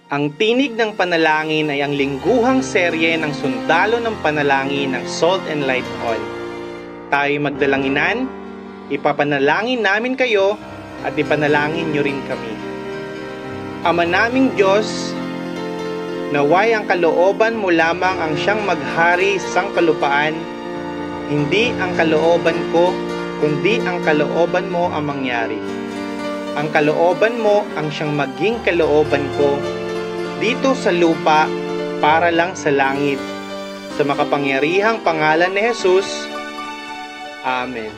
Ang Tinig ng Panalangin ay ang lingguhang serye ng sundalo ng panalangin ng Salt and Light On. Tayo magdalanginan, ipapanalangin namin kayo at ipanalangin nyo rin kami. Ama naming Diyos, naway ang kalooban mo lamang ang siyang maghari sa sangkalupaan, hindi ang kalooban ko, kundi ang kalooban mo ang mangyari. Ang kalooban mo ang siyang maging kalooban ko dito sa lupa para lang sa langit. Sa makapangyarihang pangalan ni Jesus. Amen.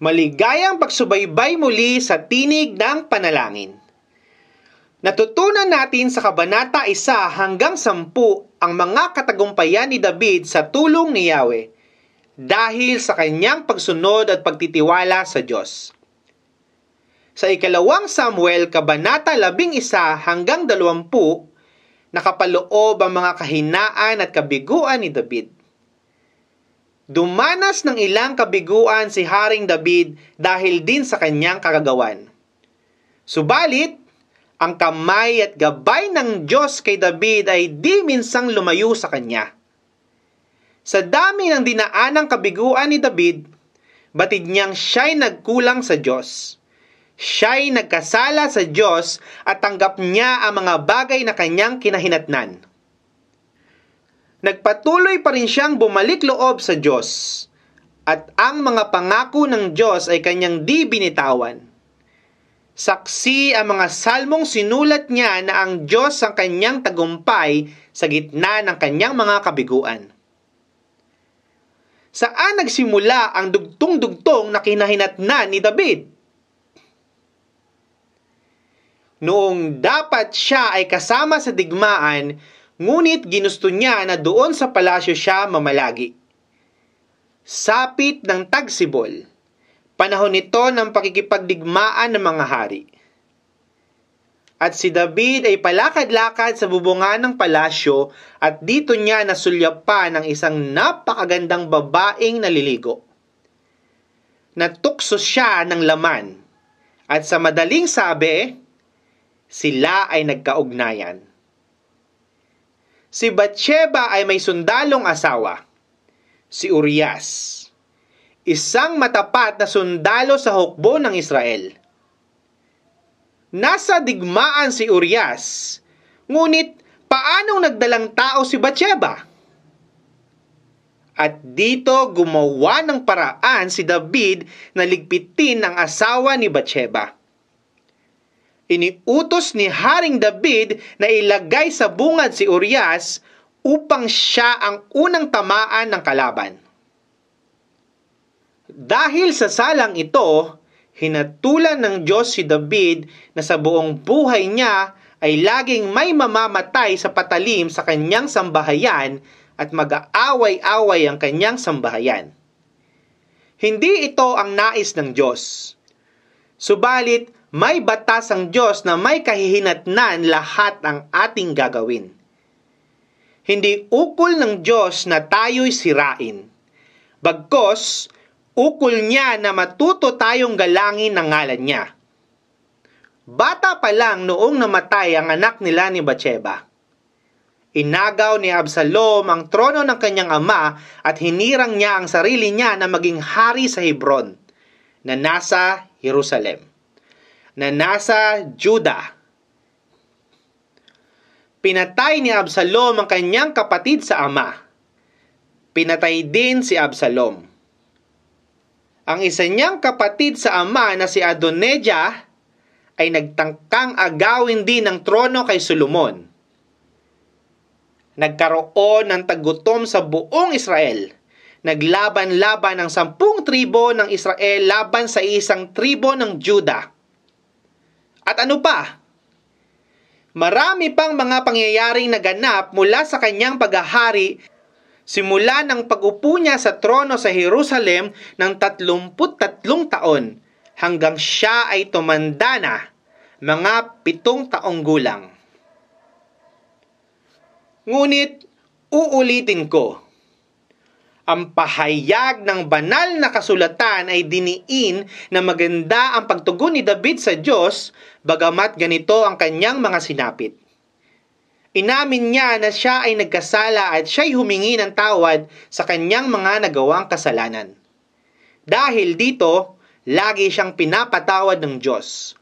Maligayang pagsubaybay muli sa Tinig ng Panalangin. Natutunan natin sa Kabanata 1 hanggang 10 ang mga katagumpayan ni David sa tulong ni Yahweh dahil sa kanyang pagsunod at pagtitiwala sa Diyos. Sa 2 Samuel, Kabanata 11 hanggang 20, nakapaloob ang mga kahinaan at kabiguan ni David. Dumanas ng ilang kabiguan si Haring David dahil din sa kanyang kagagawan. Subalit, ang kamay at gabay ng Diyos kay David ay di minsang lumayo sa kanya. Sa dami ng dinaanang kabiguan ni David, batid niyang siya'y nagkulang sa Diyos. Siya'y nagkasala sa Diyos at tanggap niya ang mga bagay na kanyang kinahinatnan. Nagpatuloy pa rin siyang bumalik loob sa Diyos at ang mga pangako ng Diyos ay kanyang di binitawan. Saksi ang mga salmong sinulat niya na ang Diyos ang kanyang tagumpay sa gitna ng kanyang mga kabiguan. Saan nagsimula ang dugtong-dugtong na kinahinatnan ni David? Noong dapat siya ay kasama sa digmaan, ngunit ginusto niya na doon sa palasyo siya mamalagi. Sapit ng tagsibol, panahon nito ng pakikipagdigmaan ng mga hari. At si David ay palakad-lakad sa bubungan ng palasyo at dito niya nasulyapan ng isang napakagandang babaeng naliligo. Natukso siya ng laman at sa madaling sabi, sila ay nagkaugnayan. Si Batsheba ay may sundalong asawa, si Urias, isang matapat na sundalo sa hukbo ng Israel. Nasa digmaan si Urias, ngunit paanong nagdalang tao si Batsheba? At dito gumawa ng paraan si David na ligpitin ang asawa ni Batsheba. Iniutos ni Haring David na ilagay sa bungad si Urias upang siya ang unang tamaan ng kalaban. Dahil sa salang ito, hinatulan ng Diyos si David na sa buong buhay niya ay laging may mamamatay sa patalim sa kanyang sambahayan at mag-aaway-away ang kanyang sambahayan. Hindi ito ang nais ng Diyos. Subalit, may batas ang Diyos na may kahihinatnan lahat ang ating gagawin. Hindi ukol ng Diyos na tayo'y sirain. Bagkus, ukol niya na matuto tayong galangin ang ngalan niya. Bata pa lang noong namatay ang anak nila ni Batsheba. Inagaw ni Absalom ang trono ng kanyang ama at hinirang niya ang sarili niya na maging hari sa Hebron, na nasa Jerusalem, na nasa Juda. Pinatay ni Absalom ang kanyang kapatid sa ama. Pinatay din si Absalom. Ang isa niyang kapatid sa ama na si Adonijah ay nagtangkang agawin din ng trono kay Solomon. Nagkaroon ng tagutom sa buong Israel. Naglaban-laban ang 10 tribo ng Israel laban sa isang tribo ng Juda. At ano pa? Marami pang mga pangyayaring naganap mula sa kanyang paghahari simula ng pag-upo niya sa trono sa Jerusalem ng 33 taon hanggang siya ay tumanda na, mga 7 taong gulang. Ngunit, uulitin ko, Ang pahayag ng banal na kasulatan ay diniin na maganda ang pagtugon ni David sa Diyos, bagamat ganito ang kanyang mga sinapit. Inamin niya na siya ay nagkasala at siya'y humingi ng tawad sa kanyang mga nagawang kasalanan. Dahil dito, lagi siyang pinapatawad ng Diyos.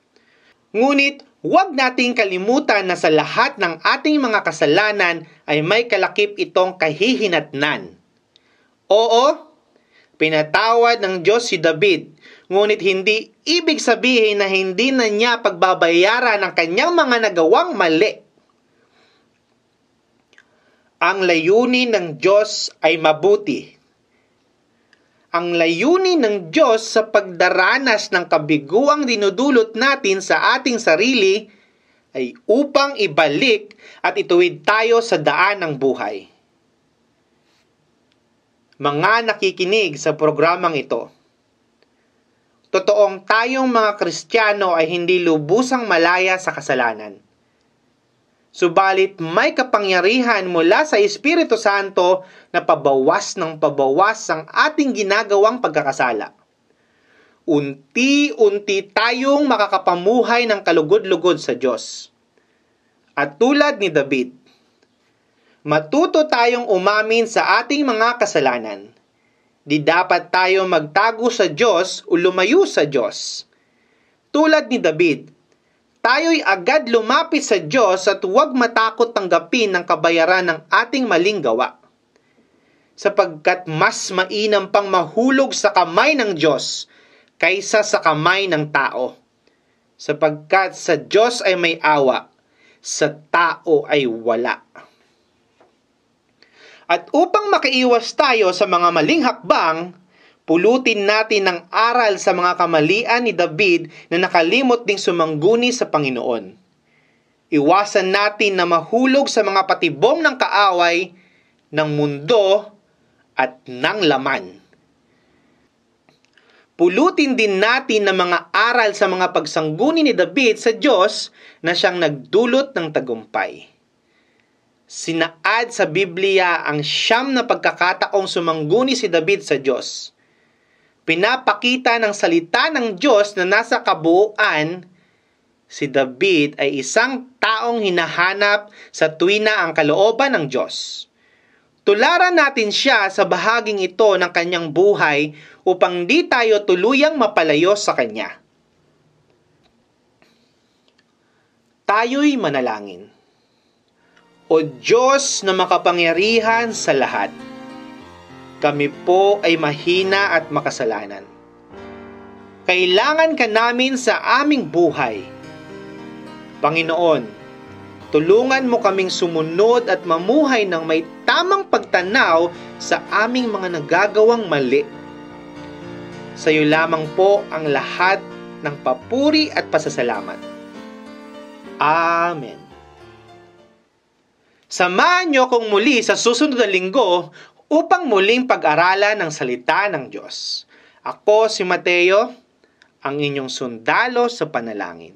Ngunit, huwag nating kalimutan na sa lahat ng ating mga kasalanan ay may kalakip itong kahihinatnan. Oo, pinatawad ng Diyos si David, ngunit hindi ibig sabihin na hindi na niya pagbabayaran ang kanyang mga nagawang mali. Ang layunin ng Diyos ay mabuti. Ang layunin ng Diyos sa pagdaranas ng kabiguang dinudulot natin sa ating sarili ay upang ibalik at ituwid tayo sa daan ng buhay. Mga nakikinig sa programang ito, totoong tayong mga Kristiyano ay hindi lubusang malaya sa kasalanan. Subalit may kapangyarihan mula sa Espiritu Santo na pabawas ng pabawas ang ating ginagawang pagkakasala. Unti-unti tayong makakapamuhay ng kalugod-lugod sa Diyos. At tulad ni David, matuto tayong umamin sa ating mga kasalanan. Di dapat tayong magtago sa Diyos o lumayo sa Diyos. Tulad ni David, tayo'y agad lumapit sa Diyos at huwag matakot tanggapin ang kabayaran ng ating maling gawa. Sapagkat mas mainam pang mahulog sa kamay ng Diyos kaysa sa kamay ng tao. Sapagkat sa Diyos ay may awa, sa tao ay wala. At upang makaiwas tayo sa mga maling hakbang, pulutin natin ang aral sa mga kamalian ni David na nakalimot ding sumangguni sa Panginoon. Iwasan natin na mahulog sa mga patibong ng kaaway, ng mundo, at ng laman. Pulutin din natin ang mga aral sa mga pagsangguni ni David sa Diyos na siyang nagdulot ng tagumpay. Sinaad sa Biblia ang 9 na pagkakataong sumangguni si David sa Diyos. Pinapakita ng salita ng Diyos na nasa kabuuan, si David ay isang taong hinahanap sa tuwina ang kalooban ng Diyos. Tularan natin siya sa bahaging ito ng kanyang buhay upang di tayo tuluyang mapalayo sa kanya. Tayo'y manalangin. O Diyos na makapangyarihan sa lahat, kami po ay mahina at makasalanan. Kailangan ka namin sa aming buhay. Panginoon, tulungan mo kaming sumunod at mamuhay ng may tamang pagtanaw sa aming mga nagagawang mali. Sa iyo lamang po ang lahat ng papuri at pasasalamat. Amen. Samahan niyo akong muli sa susunod na linggo upang muling pag-aralan ng salita ng Diyos. Ako si Mateo, ang inyong sundalo sa panalangin.